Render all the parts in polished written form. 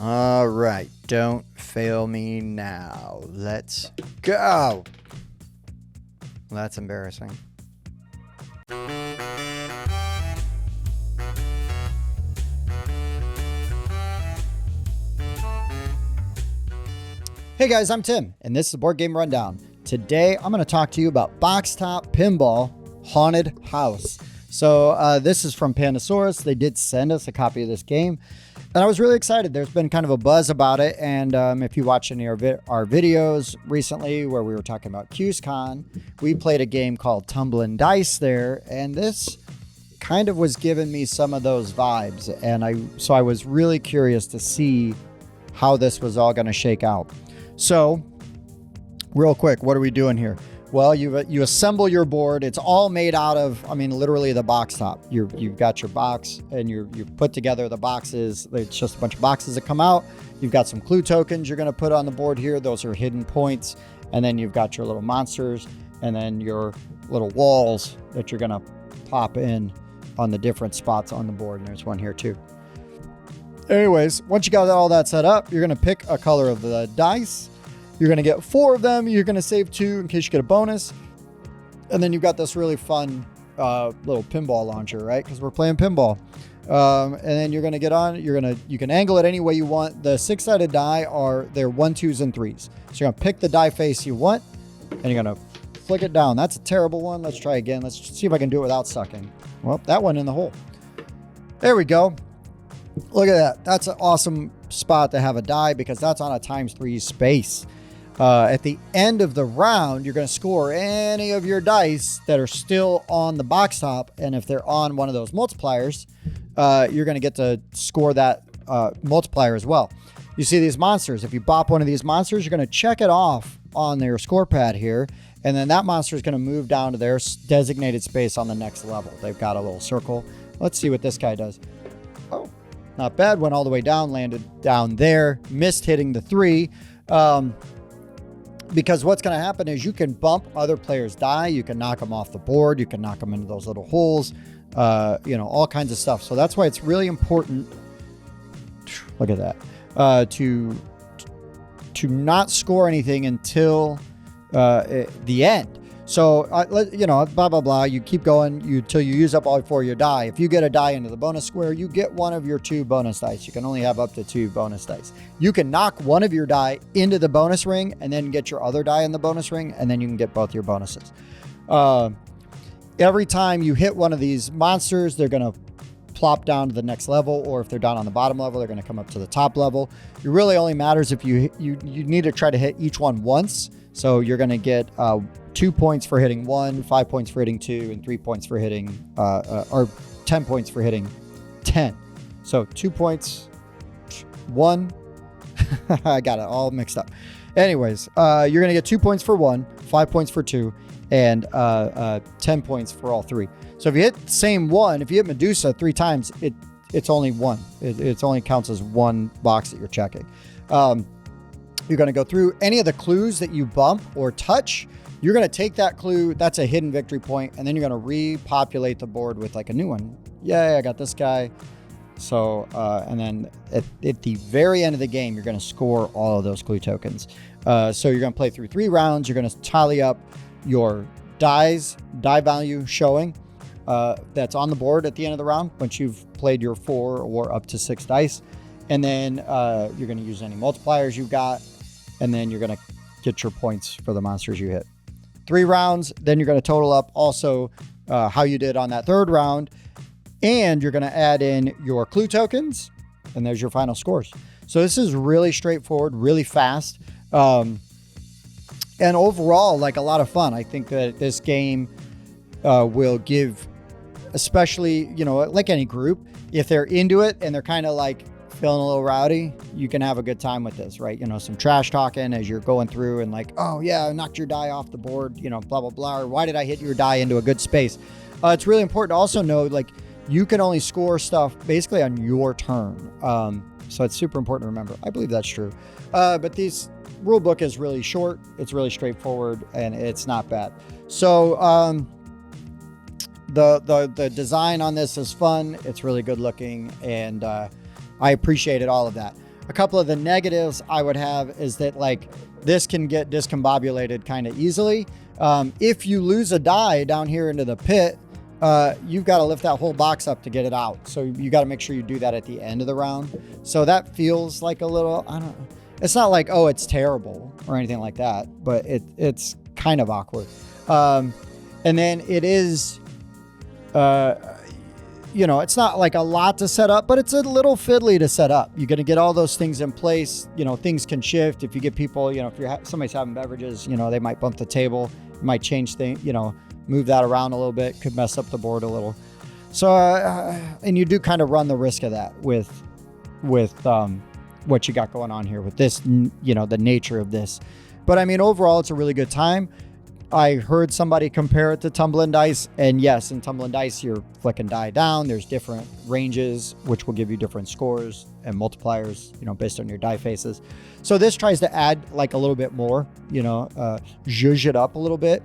All right, don't fail me now. Let's go. That's embarrassing. Hey guys, I'm Tim, and this is Board Game Rundown. Today, I'm going to talk to you about Boxtop Pinball Haunted House. So this is from Pandasaurus. They did send us a copy of this game, and I was really excited. There's been kind of a buzz about it, and if you watched any of our videos recently where we were talking about QsCon, we played a game called Tumbling Dice there, and this kind of was giving me some of those vibes, and so I was really curious to see how this was all going to shake out. So, real quick, what are we doing here? Well, you assemble your board. It's all made out of, literally the box top. You've got your box, and you put together the boxes. It's just a bunch of boxes that come out. You've got some clue tokens you're going to put on the board here. Those are hidden points. And then you've got your little monsters, and then your little walls that you're going to pop in on the different spots on the board. And there's one here too. Anyways, once you got all that set up, you're going to pick a color of the dice. You're going to get 4 of them. You're going to save 2 in case you get a bonus. And then you've got this really fun little pinball launcher, right? Because we're playing pinball. And then you're going to get on. You can angle it any way you want. The 6-sided die they're 1s, 2s, and 3s. So you're going to pick the die face you want, and you're going to flick it down. That's a terrible one. Let's try again. Let's see if I can do it without sucking. Well, that went in the hole. There we go. Look at that. That's an awesome spot to have a die because that's on a ×3 space. At the end of the round, you're going to score any of your dice that are still on the box top. And if they're on one of those multipliers, you're going to get to score that multiplier as well. You see these monsters. If you bop one of these monsters, you're going to check it off on their score pad here. And then that monster is going to move down to their designated space on the next level. They've got a little circle. Let's see what this guy does. Oh, not bad. Went all the way down, landed down there, missed hitting the 3. Because what's going to happen is you can bump other players' die. You can knock them off the board. You can knock them into those little holes, all kinds of stuff. So that's why it's really important. Look at that. To not score anything until the end. So, blah, blah, blah. You keep going until you use up all 4 of your die. If you get a die into the bonus square, you get one of your 2 bonus dice. You can only have up to 2 bonus dice. You can knock one of your die into the bonus ring and then get your other die in the bonus ring, and then you can get both your bonuses. Every time you hit one of these monsters, they're going to plop down to the next level, or if they're down on the bottom level, they're going to come up to the top level. It really only matters if you need to try to hit each one once. So you're going to get 2 points for hitting 1, 5 points for hitting 2, and 3 points for hitting, or 10 points for hitting 10. So 2 points, 1. I got it all mixed up. Anyways, you're going to get 2 points for 1, 5 points for 2, and 10 points for all 3. So if you hit the same one, if you hit Medusa 3 times, it's only 1. It only counts as 1 box that you're checking. You're going to go through any of the clues that you bump or touch. You're going to take that clue. That's a hidden victory point. And then you're going to repopulate the board with like a new one. Yay, I got this guy. So, and then at the very end of the game, you're going to score all of those clue tokens. So you're going to play through 3 rounds. You're going to tally up your die value showing that's on the board at the end of the round once you've played your 4 or up to 6 dice. And then you're going to use any multipliers you've got. And then you're going to get your points for the monsters you hit. 3 rounds, then you're going to total up also how you did on that 3rd round. And you're going to add in your clue tokens. And there's your final scores. So this is really straightforward, really fast. And overall, like a lot of fun. I think that this game will give, especially, like any group, if they're into it and they're kind of like feeling a little rowdy, you can have a good time with this, right? Some trash talking as you're going through and like, oh yeah, I knocked your die off the board, blah, blah, blah. Or why did I hit your die into a good space? It's really important to also know, like, you can only score stuff basically on your turn. So it's super important to remember. I believe that's true. But this rule book is really short. It's really straightforward and it's not bad. So, the design on this is fun. It's really good looking and, I appreciated all of that. A couple of the negatives I would have is that like this can get discombobulated kind of easily. If you lose a die down here into the pit, you've got to lift that whole box up to get it out. So you got to make sure you do that at the end of the round. So that feels like a little, I don't know. It's not like, oh, it's terrible or anything like that, but it's kind of awkward. And then it is, you know, it's not like a lot to set up, but it's a little fiddly to set up. You're going to get all those things in place. You know, things can shift. If you get people, you know, if somebody's having beverages, you know, they might bump the table, you might change things, you know, move that around a little bit, could mess up the board a little. So, and you do kind of run the risk of that with what you got going on here with this, you know, the nature of this. But I mean, overall, it's a really good time. I heard somebody compare it to tumbling dice, and yes, in tumbling dice, you're flicking die down. There's different ranges, which will give you different scores and multipliers, you know, based on your die faces. So this tries to add like a little bit more, you know, zhuzh it up a little bit.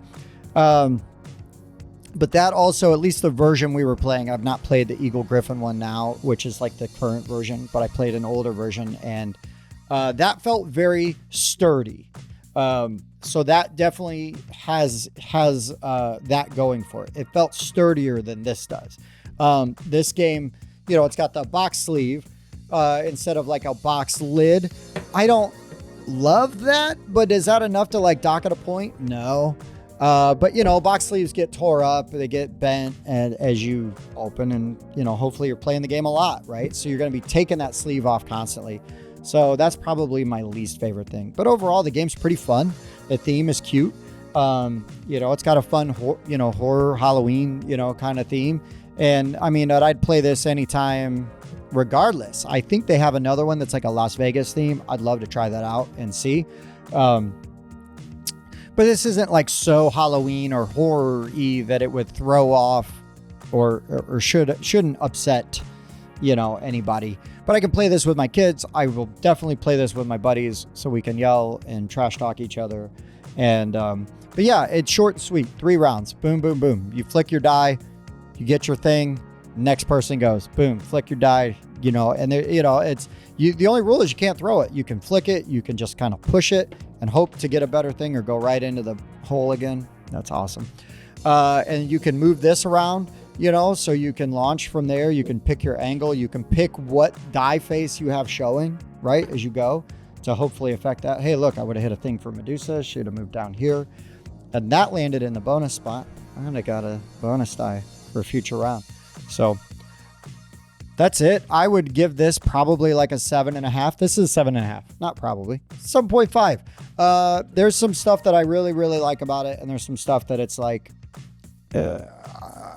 But that also, at least the version we were playing, I've not played the Eagle Griffin one now, which is like the current version, but I played an older version, and that felt very sturdy. So that definitely has that going for it. It felt sturdier than this does. This game, you know, it's got the box sleeve instead of like a box lid. I don't love that, but is that enough to like dock at a point? No. But you know, box sleeves get tore up, they get bent, and as you open, and you know, hopefully you're playing the game a lot, right? So you're going to be taking that sleeve off constantly. So that's probably my least favorite thing. But overall, the game's pretty fun. The theme is cute. You know, it's got a fun, you know, horror, Halloween, you know, kind of theme. And I mean, I'd play this anytime regardless. I think they have another one that's like a Las Vegas theme. I'd love to try that out and see. But this isn't like so Halloween or horror-y that it would throw off or shouldn't upset, you know, anybody. But I can play this with my kids. I will definitely play this with my buddies so we can yell and trash talk each other. And, but yeah, it's short and sweet. 3 rounds. Boom, boom, boom. You flick your die, you get your thing, next person goes. Boom, flick your die, you know, and there, you know, it's, the only rule is you can't throw it. You can flick it, you can just kind of push it and hope to get a better thing or go right into the hole again. That's awesome. And you can move this around, you know, so you can launch from there. You can pick your angle. You can pick what die face you have showing, right, as you go to hopefully affect that. Hey, look, I would have hit a thing for Medusa. Should have moved down here. And that landed in the bonus spot. And I got a bonus die for a future round. So that's it. I would give this probably like a 7.5. This is 7.5. Not probably. 7.5. There's some stuff that I really, really like about it. And there's some stuff that it's like,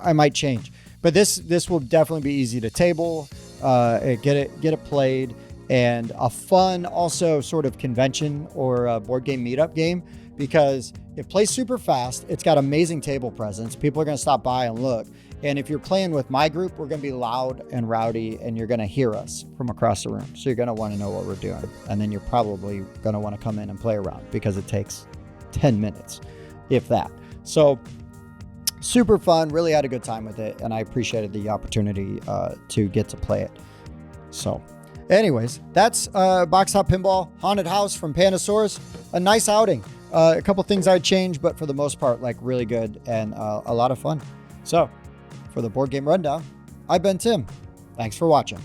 I might change, but this will definitely be easy to table, get it played, and a fun also sort of convention or a board game meetup game, because it plays super fast. It's got amazing table presence. People are going to stop by and look. And if you're playing with my group, we're going to be loud and rowdy, and you're going to hear us from across the room. So you're going to want to know what we're doing. And then you're probably going to want to come in and play around, because it takes 10 minutes, if that. So super fun, really had a good time with it, and I appreciated the opportunity to get to play it. So anyways, that's Boxtop Pinball Haunted House from Pandasaurus. A nice outing. A couple things I'd change, but for the most part, like really good and a lot of fun. So for the Board Game Rundown, I've been Tim. Thanks for watching.